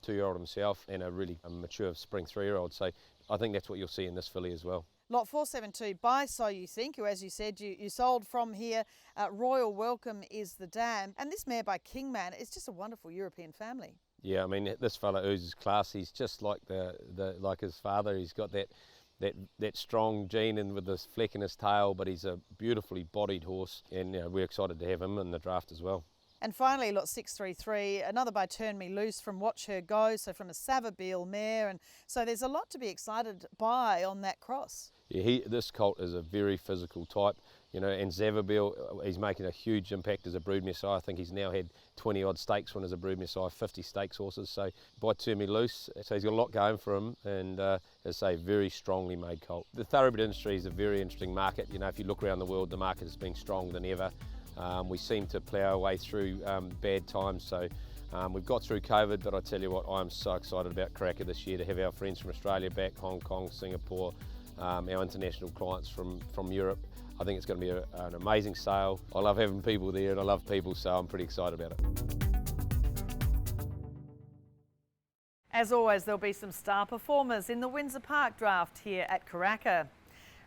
2-year-old himself and a really mature spring 3-year-old, so I think that's what you'll see in this filly as well.
Lot 472 by So You Think, who, as you said, you sold from here. Royal Welcome is the dam, and this mare by Kingman is just a wonderful European family.
Yeah, I mean, this fella oozes class. He's just like like his father. He's got that strong gene and with this fleck in his tail, but he's a beautifully bodied horse, and you know, we're excited to have him in the draft as well.
And finally, lot 633, another by Turn Me Loose from Watch Her Go, so from a Savabeel mare, and so there's a lot to be excited by on that cross.
Yeah, this colt is a very physical type, you know, and Savabeel, he's making a huge impact as a broodmare sire. I think he's now had 20-odd stakes win as a broodmare sire, 50 stakes horses, so by Turn Me Loose, so he's got a lot going for him, and as I say, very strongly made colt. The thoroughbred industry is a very interesting market. You know, if you look around the world, the market has been stronger than ever. We seem to plough our way through bad times, so we've got through COVID, but I tell you what, I'm so excited about Karaka this year, to have our friends from Australia back, Hong Kong, Singapore, our international clients from Europe. I think it's going to be an amazing sale. I love having people there and I love people, so I'm pretty excited about it.
As always, there'll be some star performers in the Windsor Park draft here at Karaka.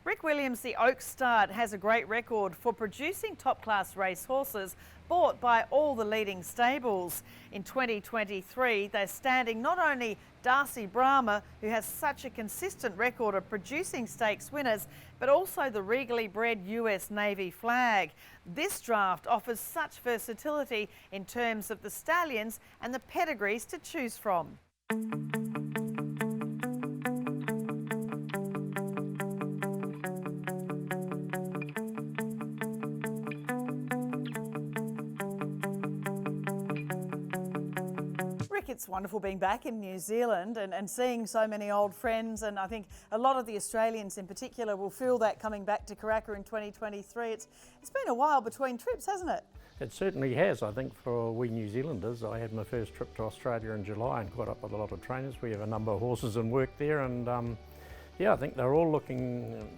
Rick Williams, the Oak Start, has a great record for producing top-class race horses bought by all the leading stables. In 2023, they're standing not only Darcy Brahma, who has such a consistent record of producing stakes winners, but also the regally bred US Navy Flag. This draft offers such versatility in terms of the stallions and the pedigrees to choose from. It's wonderful being back in New Zealand and seeing so many old friends, and I think a lot of the Australians in particular will feel that coming back to Karaka in 2023. It's been a while between trips, hasn't it?
It certainly has. I think for we New Zealanders, I had my first trip to Australia in July and caught up with a lot of trainers. We have a number of horses in work there, and yeah, I think they're all looking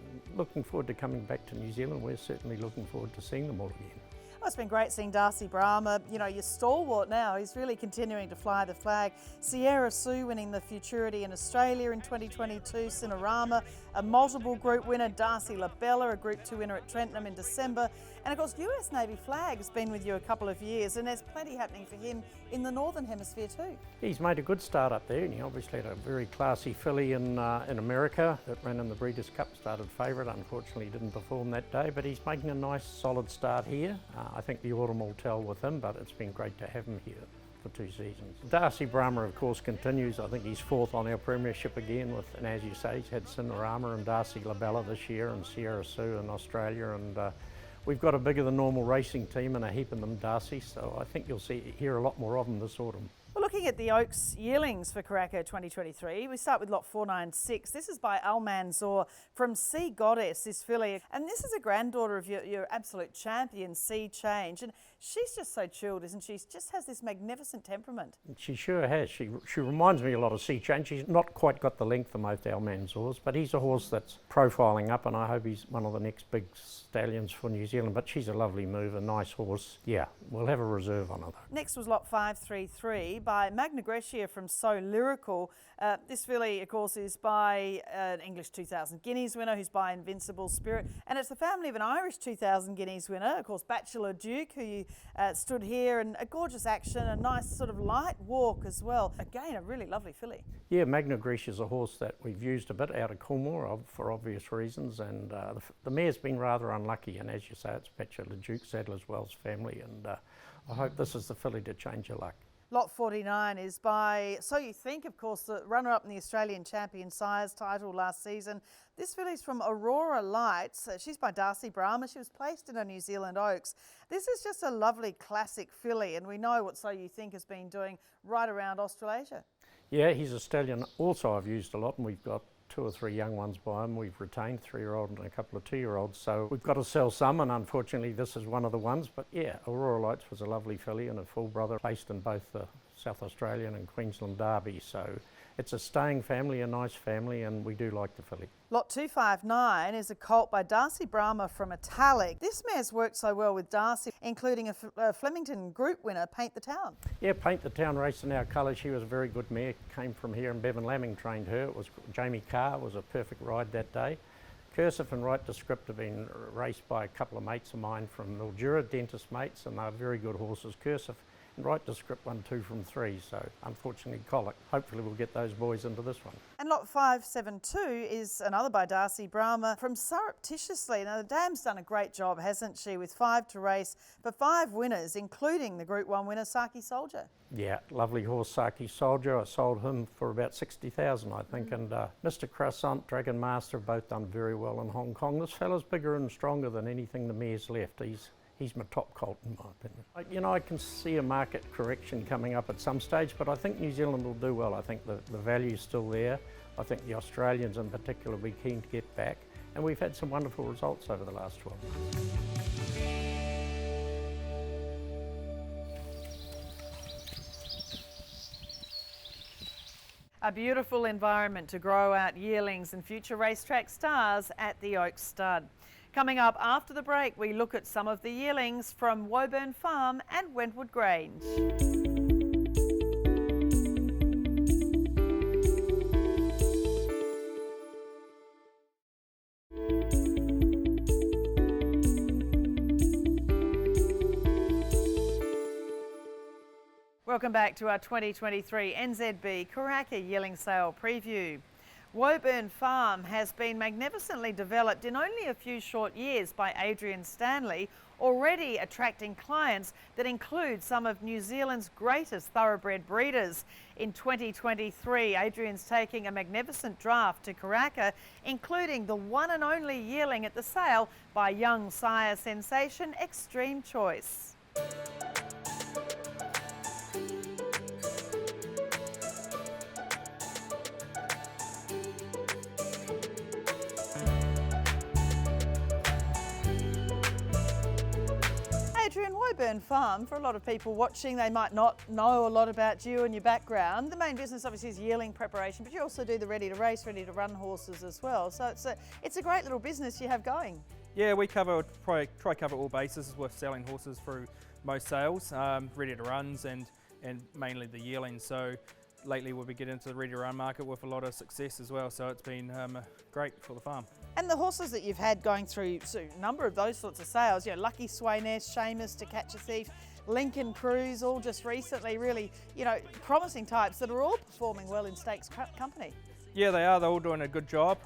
forward to coming back to New Zealand. We're certainly looking forward to seeing them all again.
Oh, it's been great seeing Darcy Brahma, you know, your stalwart now. He's really continuing to fly the flag. Sierra Sue winning the Futurity in Australia in 2022. Cinerama, a multiple group winner. Darcy Labella, a Group 2 winner at Trentham in December. And of course, US Navy Flag has been with you a couple of years, and there's plenty happening for him in the Northern Hemisphere too.
He's made a good start up there, and he obviously had a very classy filly in America that ran in the Breeders' Cup, started favourite. Unfortunately, didn't perform that day, but he's making a nice, solid start here. I think the autumn will tell with him, but it's been great to have him here for 2 seasons. Darcy Brahma, of course, continues. I think he's 4th on our premiership again, and as you say, he's had Cinerama and Darcy Labella this year, and Sierra Sue in Australia, and we've got a bigger than normal racing team and a heap of them, Darcy, so I think you'll hear a lot more of them this autumn.
Well, looking at the Oaks Yearlings for Karaka 2023, we start with lot 496. This is by Almanzor from Sea Goddess, this filly. And this is a granddaughter of your absolute champion, Sea Change. And she's just so chilled, isn't she? She just has this magnificent temperament.
She sure has. She reminds me a lot of Sea Change. She's not quite got the length of most Almanzors, but he's a horse that's profiling up, and I hope he's one of the next big stallions for New Zealand. But she's a lovely move, a nice horse. Yeah, we'll have a reserve on her though.
Next was lot 533 by Magna Grecia from So Lyrical. This filly, of course, is by an English 2000 Guineas winner who's by Invincible Spirit, and it's the family of an Irish 2000 Guineas winner, of course, Bachelor Duke, who stood here, and a gorgeous action, a nice sort of light walk as well. Again, a really lovely filly.
Yeah, Magna Grecia is a horse that we've used a bit out of Curraghmore for obvious reasons, and the mare's been rather unlucky, and as you say, it's Bachelor Duke, Sadler's Wells family, and I hope this is the filly to change your luck.
Lot 49 is by So You Think, of course, the runner-up in the Australian Champion Sires title last season. This filly's from Aurora Lights. She's by Darcy Brahma. She was placed in a New Zealand Oaks. This is just a lovely classic filly, and we know what So You Think has been doing right around Australasia.
Yeah, he's a stallion also I've used a lot, and we've got 2 or 3 young ones by him. We've retained 3-year-old and a couple of 2-year-olds, so we've got to sell some, and unfortunately this is one of the ones. But yeah, Aurora Lights was a lovely filly and a full brother, placed in both the South Australian and Queensland Derby, so it's a staying family, a nice family, and we do like the filly.
Lot 259 is a colt by Darcy Brahma from Italic. This mare's worked so well with Darcy, including a Flemington Group winner, Paint the Town.
Yeah, Paint the Town raced in our colours. She was a very good mare, came from here, and Bevan Lamming trained her. It was Jamie Carr, was a perfect ride that day. Cursive and Right to Script have been raced by a couple of mates of mine from Mildura, dentist mates, and they're very good horses. Cursive and Right to Script won 2 from 3, so unfortunately Colic. Hopefully we'll get those boys into this one.
And lot 572 is another by Darcy Brahma from Surreptitiously. Now the dam's done a great job, hasn't she, with 5 to race for 5 winners, including the Group 1 winner Saki Soldier.
Yeah, lovely horse, Saki Soldier. I sold him for about 60,000, I think, and Mr. Croissant, Dragon Master have both done very well in Hong Kong. This fella's bigger and stronger than anything the mare's left. He's my top colt in my opinion. You know, I can see a market correction coming up at some stage, but I think New Zealand will do well. I think the value's still there. I think the Australians in particular will be keen to get back, and we've had some wonderful results over the last 12 months.
A beautiful environment to grow out yearlings and future racetrack stars at the Oak Stud. Coming up after the break, we look at some of the yearlings from Woburn Farm and Wentwood Grange. Welcome back to our 2023 NZB Karaka Yearling Sale preview. Woburn Farm has been magnificently developed in only a few short years by Adrian Stanley, already attracting clients that include some of New Zealand's greatest thoroughbred breeders. In 2023, Adrian's taking a magnificent draft to Karaka, including the one and only yearling at the sale by young sire sensation Extreme Choice. Adrian, Woburn Farm, for a lot of people watching, they might not know a lot about you and your background. The main business obviously is yearling preparation, but you also do the ready to race, ready to run horses as well. So it's a great little business you have going.
Yeah, we try cover all bases with selling horses through most sales, ready to runs and mainly the yearlings. So lately we'll be getting into the ready to run market with a lot of success as well. So it's been great for the farm.
And the horses that you've had going through a number of those sorts of sales, you know, Lucky Swayness, Seamus to Catch a Thief, Lincoln Cruise, all just recently really, you know, promising types that are all performing well in stakes company.
Yeah, they are. They're all doing a good job.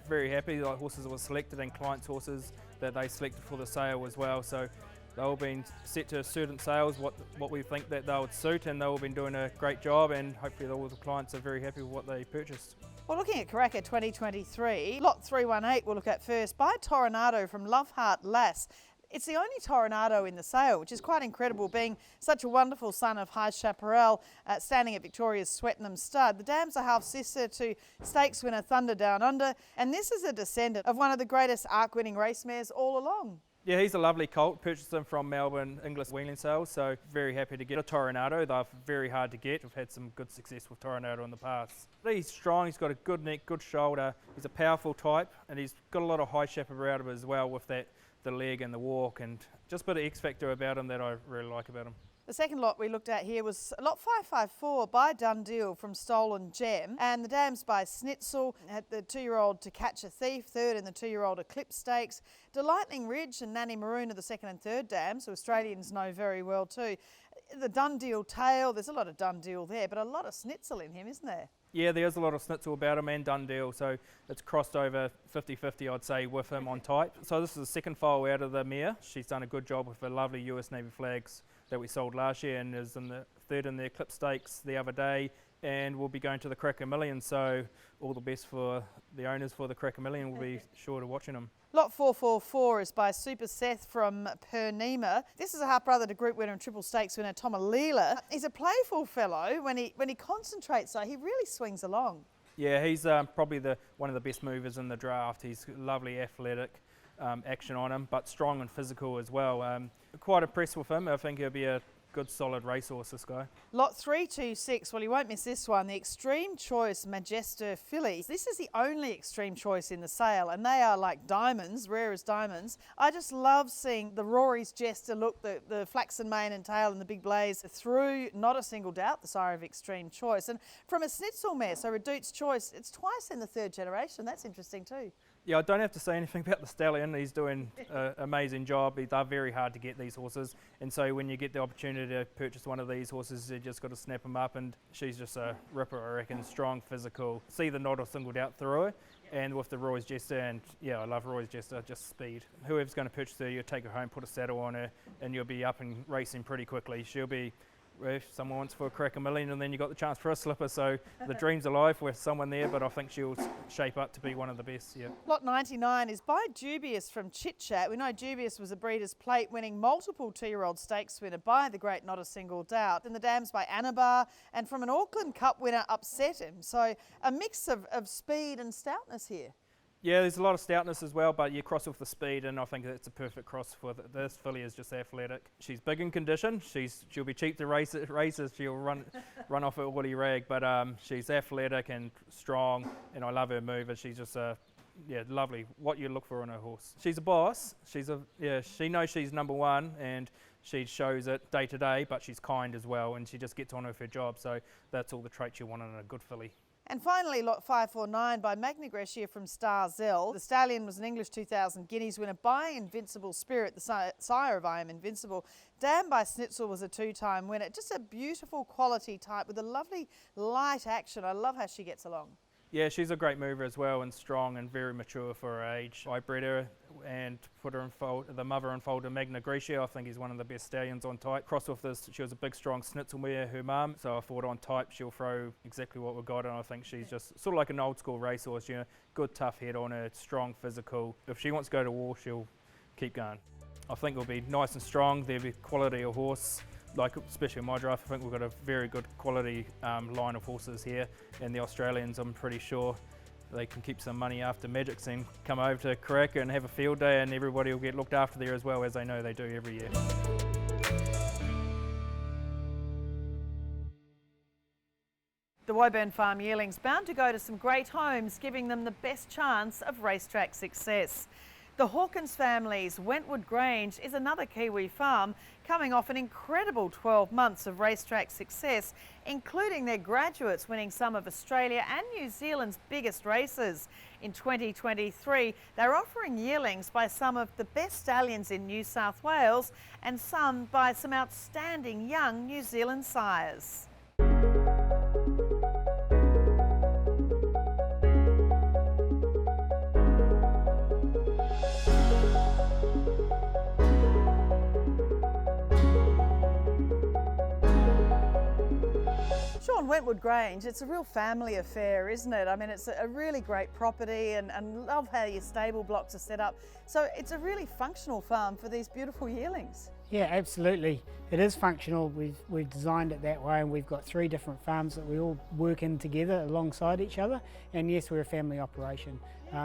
Very happy. The horses that were selected and clients' horses that they selected for the sale as well. So they've all been set to certain sales, what we think that they would suit, and they've all been doing a great job, and hopefully all the clients are very happy with what they purchased.
Well, looking at Karaka 2023, lot 318 we'll look at first by Toronado from Loveheart Lass. It's the only Toronado in the sale, which is quite incredible, being such a wonderful son of High Chaparral, standing at Victoria's Swettenham Stud. The dam's a half-sister to stakes winner Thunder Down Under, and this is a descendant of one of the greatest arc-winning race mares all along.
Yeah, he's a lovely colt. Purchased him from Melbourne NZB Yearling Sale, so very happy to get a Toronado. They're very hard to get. We've had some good success with Toronado in the past. He's strong, he's got a good neck, good shoulder. He's a powerful type, and he's got a lot of high chaparral about him as well with the leg and the walk, and just a bit of X factor about him that I really like about him.
The second lot we looked at here was lot 554 by Dundeel from Stolen Gem, and the dams by Snitzel had the 2-year-old To Catch a Thief, third in the 2-year-old Eclipse Stakes. Delightning Ridge and Nanny Maroon are the second and third dams, who Australians know very well too. The Dundeel Tail, there's a lot of Dundeel there, but a lot of Snitzel in him, isn't there?
Yeah, there's a lot of Snitzel about him and Dundeel, so it's crossed over 50-50 I'd say with him on type. So this is the second foal out of the mare. She's done a good job with the lovely US Navy flags that we sold last year, and is in the third in the Eclipse Stakes the other day, and we'll be going to the Karaka Million, so all the best for the owners for the Karaka Million. We'll be sure to watching them.
Lot 444 is by Super Seth from Pernima. This is a half brother to group winner and triple stakes winner Tomalila. He's a playful fellow. When he concentrates though, he really swings along.
Yeah, he's probably one of the best movers in the draft. He's lovely athletic action on him, but strong and physical as well. Quite impressed with him. I think he'll be a good solid racehorse, this guy.
Lot 326, well, you won't miss this one, the Extreme Choice Majester fillies. This is the only Extreme Choice in the sale, and they are like diamonds, rare as diamonds. I just love seeing the Rory's Jester look, the flaxen mane and tail and the big blaze through, not a single doubt, the sire of Extreme Choice. And from a Snitzel mare, so Redute's Choice, it's twice in the third generation. That's interesting too.
Yeah, I don't have to say anything about the stallion. He's doing an amazing job. They're very hard to get, these horses, and so when you get the opportunity to purchase one of these horses, you just got to snap them up, and she's just a ripper, I reckon. Strong, physical. See the not or singled out through her, and with the Roy's Jester, and yeah, I love Roy's Jester, just speed. Whoever's going to purchase her, you take her home, put a saddle on her, and you'll be up and racing pretty quickly. She'll be, if someone wants for a Karaka Million, and then you got the chance for a slipper, so the dream's alive with someone there, but I think she'll shape up to be one of the best. Yeah.
Lot 99 is by Dubious from Chit Chat. We know Dubious was a Breeders' Plate winning multiple 2-year-old stakes winner by the great Not a Single Doubt, and the dams by Anabar, and from an Auckland Cup winner Upset Him. So a mix of speed and stoutness here.
Yeah, there's a lot of stoutness as well, but you cross with the speed, and I think it's a perfect cross for this filly. Is just athletic. She's big in condition. She'll be cheap to races. She'll run off at woolly rag, but she's athletic and strong, and I love her mover. She's just lovely. What you look for in a horse. She's a boss. She knows she's number one, and she shows it day to day. But she's kind as well, and she just gets on with her job. So that's all the traits you want in a good filly.
And finally, lot 549 by Magna Gracia from Starzell. The stallion was an English 2000 Guineas winner by Invincible Spirit, the sire of I Am Invincible. Dam by Snitzel was a 2-time winner. Just a beautiful quality type with a lovely light action. I love how she gets along.
Yeah, she's a great mover as well, and strong and very mature for her age. I bred her and put her in foal, the mother in foal to Magna Gracia. I think he's one of the best stallions on type. Cross with this, she was a big strong Snitzel mare, her mum, so I thought on type she'll throw exactly what we got, and I think she's just sort of like an old school racehorse, you know, good tough head on her, strong physical. If she wants to go to war, she'll keep going. I think it'll be nice and strong, there'll be quality of horse. Like, especially in my draft, I think we've got a very good quality line of horses here, and the Australians, I'm pretty sure they can keep some money after Magics and come over to Karaka and have a field day, and everybody will get looked after there as well, as they know they do every year.
The Woburn Farm yearlings bound to go to some great homes, giving them the best chance of racetrack success. The Hawkins family's Wentwood Grange is another Kiwi farm coming off an incredible 12 months of racetrack success, including their graduates winning some of Australia and New Zealand's biggest races. In 2023, they're offering yearlings by some of the best stallions in New South Wales and some by some outstanding young New Zealand sires. Wentwood Grange, it's a real family affair, isn't it? I mean, it's a really great property, and love how your stable blocks are set up. So it's a really functional farm for these beautiful yearlings.
Yeah, absolutely. It is functional. We've designed it that way, and we've got 3 different farms that we all work in together alongside each other. And yes, we're a family operation.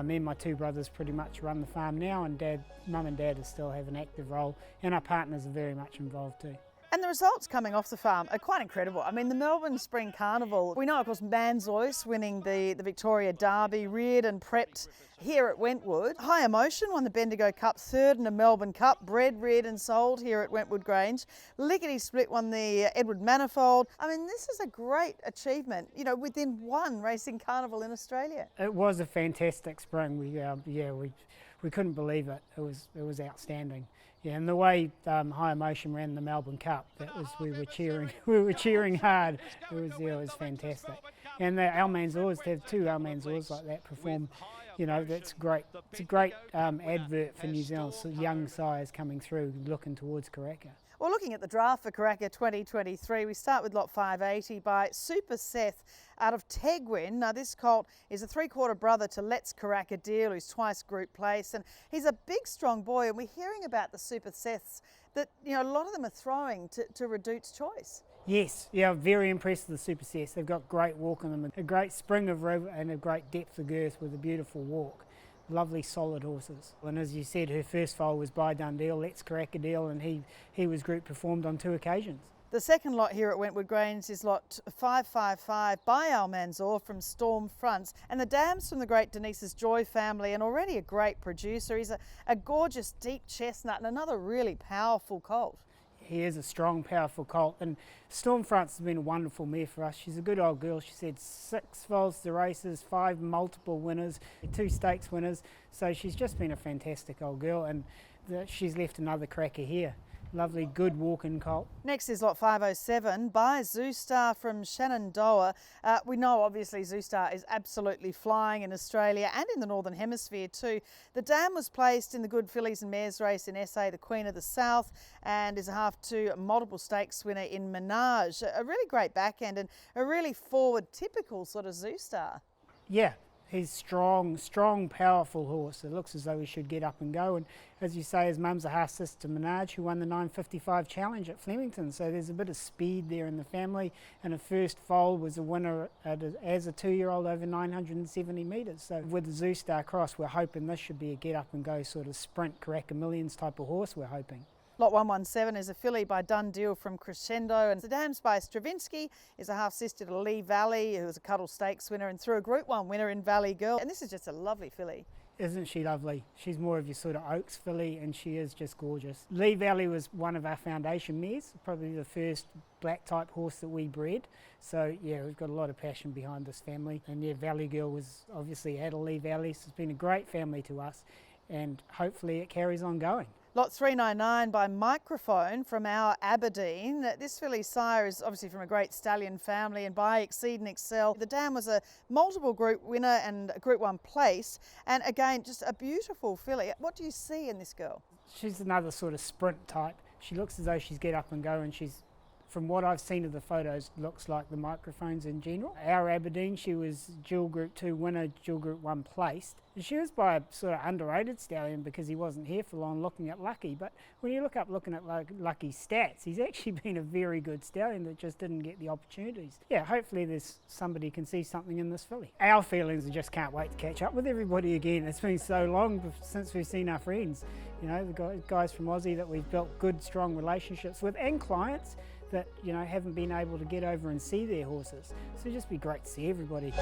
Me and my 2 brothers pretty much run the farm now, and Mum and Dad still have an active role, and our partners are very much involved too.
And the results coming off the farm are quite incredible. I mean, the Melbourne Spring Carnival, we know, of course, Manzois winning the Victoria Derby, reared and prepped here at Wentwood. High Emotion won the Bendigo Cup 3rd in a Melbourne Cup, bred, reared and sold here at Wentwood Grange. Lickety Split won the Edward Manifold. I mean, this is a great achievement, you know, within one racing carnival in Australia.
It was a fantastic spring. We couldn't believe it. It was outstanding. Yeah, and the way High Emotion ran the Melbourne Cup, we were cheering hard. It was fantastic. And the Almanzors, to have 2 Almanzors like that perform, you know, that's great. It's a great advert for New Zealand's young sires coming through, looking towards Karaka.
Well, looking at the draft for Karaka 2023, we start with lot 580 by Super Seth out of Tegwin. Now, this colt is a 3/4 brother to Let's Karaka Deal, who's twice group place, and he's a big, strong boy. And we're hearing about the Super Seths that, you know, a lot of them are throwing to Redute's Choice.
Yes, yeah, I'm very impressed with the Super Seths. They've got great walk in them, a great spring of rib and a great depth of girth with a beautiful walk. Lovely solid horses. And as you said, her first foal was by Dundee, Let's Karaka Deal, and he was group performed on 2 occasions.
The second lot here at Wentwood Grange is lot 555 by Almanzor from Storm Fronts, and the dams from the great Denise's Joy family, and already a great producer. He's a gorgeous deep chestnut and another really powerful colt.
He is a strong, powerful colt, and Storm Fronts has been a wonderful mare for us. She's a good old girl. She's had 6 foals to races, 5 multiple winners, 2 stakes winners, so she's just been a fantastic old girl, and she's left another cracker here. Lovely, good walking colt.
Next is lot 507 by Zoostar from Shenandoah. We know obviously Zoostar is absolutely flying in Australia and in the Northern Hemisphere too. The dam was placed in the Good Fillies and Mares race in SA, the Queen of the South, and is a half-2 multiple stakes winner in Menage. A really great backhand and a really forward, typical sort of Zoostar.
Yeah. He's strong, powerful horse. It looks as though he should get up and go. And as you say, his mum's a half-sister to Menage, who won the 955 challenge at Flemington. So there's a bit of speed there in the family. And her first foal was a winner as a 2-year-old over 970 metres. So with the Zoostar Cross, we're hoping this should be a get up and go sort of sprint Karaka Millions type of horse, we're hoping.
Lot 117 is a filly by Dundee from Crescendo, and the dams by Stravinsky is a half-sister to Lee Valley, who was a Cuddle Stakes winner and through a Group 1 winner in Valley Girl. And this is just a lovely filly.
Isn't she lovely? She's more of your sort of Oaks filly, and she is just gorgeous. Lee Valley was one of our foundation mares, probably the first black type horse that we bred. So yeah, we've got a lot of passion behind this family. And yeah, Valley Girl was obviously out of Lee Valley, so it's been a great family to us, and hopefully it carries on going.
Lot 399 by microphone from our Aberdeen. This filly sire is obviously from a great stallion family and by Exceed and Excel. The dam was a multiple group winner and a Group 1 place, and again just a beautiful filly. What do you see in this girl?
She's another sort of sprint type. She looks as though she's get up and go, and she's, from what I've seen of the photos, looks like the microphones in general. Our Aberdeen, she was dual Group 2 winner, dual Group 1 placed. And she was by a sort of underrated stallion because he wasn't here for long looking at Lucky. But when you look up looking at Lucky's stats, he's actually been a very good stallion that just didn't get the opportunities. Yeah, hopefully there's somebody can see something in this filly. Our feelings are just can't wait to catch up with everybody again. It's been so long since we've seen our friends. You know, the guys from Aussie that we've built good, strong relationships with, and clients that, you know, haven't been able to get over and see their horses. So it'd just be great to see everybody.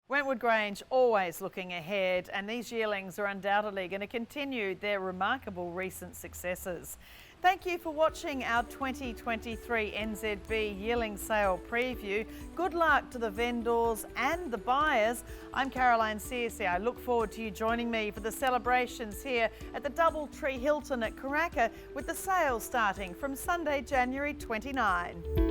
Wentwood Grange always looking ahead, and these yearlings are undoubtedly going to continue their remarkable recent successes. Thank you for watching our 2023 NZB Yearling Sale preview. Good luck to the vendors and the buyers. I'm Caroline Searcy. I look forward to you joining me for the celebrations here at the Doubletree Hilton at Karaka, with the sale starting from Sunday, January 29.